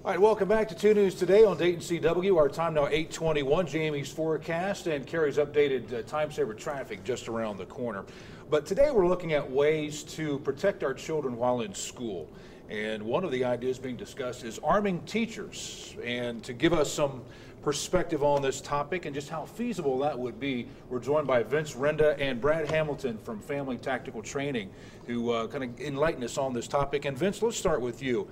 All right, welcome back to 2 News Today on Dayton CW. Our time now 8:21. Jamie's forecast and Carrie's updated time saver traffic just around the corner. But today we're looking at ways to protect our children while in school. And one of the ideas being discussed is arming teachers. And to give us some perspective on this topic and just how feasible that would be, we're joined by Vince Renda and Brad Hamilton from Family Tactical Training who kind of enlighten us on this topic. And Vince, let's start with you.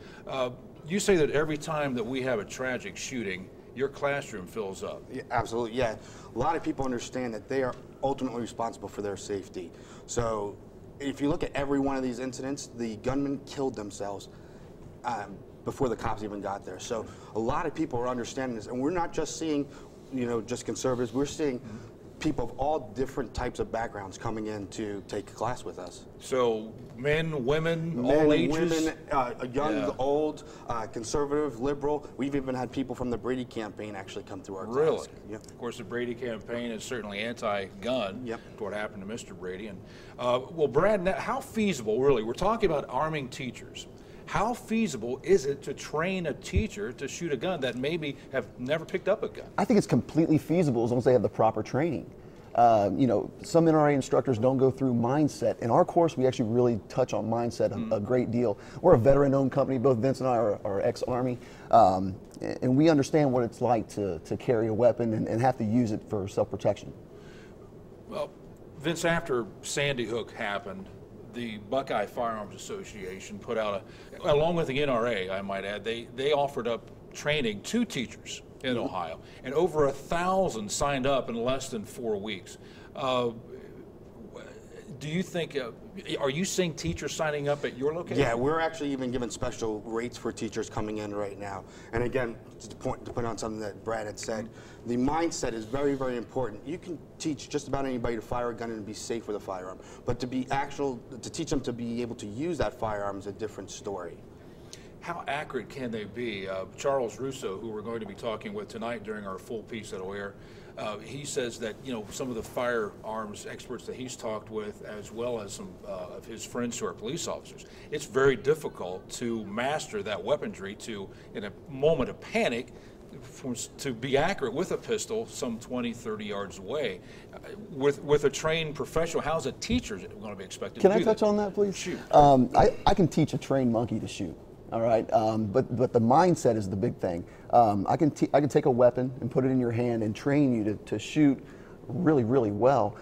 You say that every time that we have a tragic shooting, your classroom fills up. Yeah, absolutely, yeah. A lot of people understand that they are ultimately responsible for their safety. So if you look at every one of these incidents, the gunmen killed themselves before the cops even got there. So a lot of people are understanding this, and we're not just seeing, just conservatives. We're seeing people of all different types of backgrounds coming in to take a class with us. So men, women, all ages? Women, young, old, conservative, liberal. We've even had people from the Brady campaign actually come through our class. Really? Yep. Of course, the Brady campaign is certainly anti-gun. Yep. To what happened to Mr. Brady. And well, Brad, how feasible, really, we're talking about arming teachers. How feasible is it to train a teacher to shoot a gun that maybe have never picked up a gun? I think it's completely feasible as long as they have the proper training. Some NRA instructors don't go through mindset. In our course, we actually really touch on mindset a great deal. We're a veteran-owned company. Both Vince and I are ex-Army, and we understand what it's like to carry a weapon and have to use it for self-protection. Well, Vince, after Sandy Hook happened, the Buckeye Firearms Association put out along with the NRA, I might add, they offered up training to teachers in Ohio, and over 1,000 signed up in less than 4 weeks. Do you think, are you seeing teachers signing up at your location? Yeah, we're actually even giving special rates for teachers coming in right now. And again, to put on something that Brad had said, the mindset is very, very important. You can teach just about anybody to fire a gun and be safe with a firearm, but to teach them to be able to use that firearm is a different story. How accurate can they be? Charles Russo, who we're going to be talking with tonight during our full piece that'll air, he says that some of the firearms experts that he's talked with, as well as some of his friends who are police officers, it's very difficult to master that weaponry to, in a moment of panic, to be accurate with a pistol some 20, 30 yards away. With a trained professional, how's a teacher going to be expected to do that? Can I touch on that, please? Shoot. I can teach a trained monkey to shoot. All right, but the mindset is the big thing. I can take a weapon and put it in your hand and train you to shoot really, really well.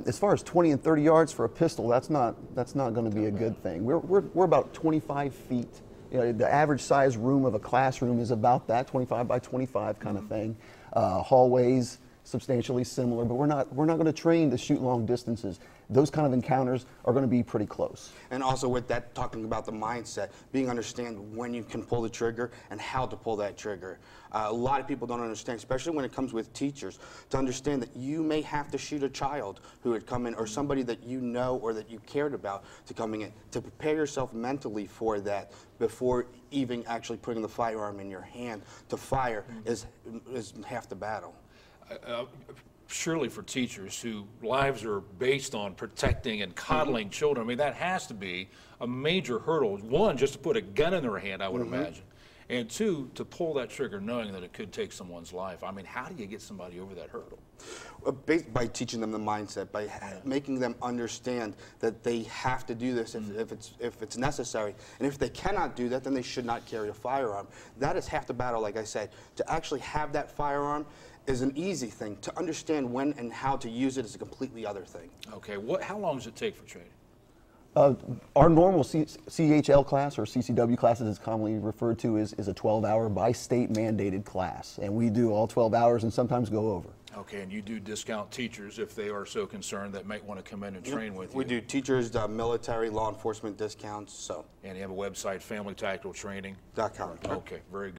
As far as 20 and 30 yards for a pistol, that's not going to be a good thing. We're about 25 feet. The average size room of a classroom is about that, 25 by 25 kind of thing. Hallways substantially similar, but we're not going to train to shoot long distances. Those kind of encounters are going to be pretty close. And also with that, talking about the mindset, understand when you can pull the trigger and how to pull that trigger. A lot of people don't understand, especially when it comes with teachers, to understand that you may have to shoot a child who had come in, or somebody that you know or that you cared about to coming in, to prepare yourself mentally for that before even actually putting the firearm in your hand to fire is half the battle. Surely for teachers whose lives are based on protecting and coddling children, I mean, that has to be a major hurdle. One, just to put a gun in their hand, I would imagine. And two, to pull that trigger knowing that it could take someone's life. I mean, how do you get somebody over that hurdle? By teaching them the mindset, by making them understand that they have to do this if it's necessary. And if they cannot do that, then they should not carry a firearm. That is half the battle, like I said. To actually have that firearm is an easy thing. To understand when and how to use it is a completely other thing. Okay, how long does it take for training? Our normal CHL class, or CCW class as it's commonly referred to, is a 12-hour by state mandated class. And we do all 12 hours and sometimes go over. Okay, and you do discount teachers if they are so concerned that might want to come in and train with you? We do teachers, military, law enforcement discounts. And you have a website, FamilyTacticalTraining.com. .com. Okay, very good.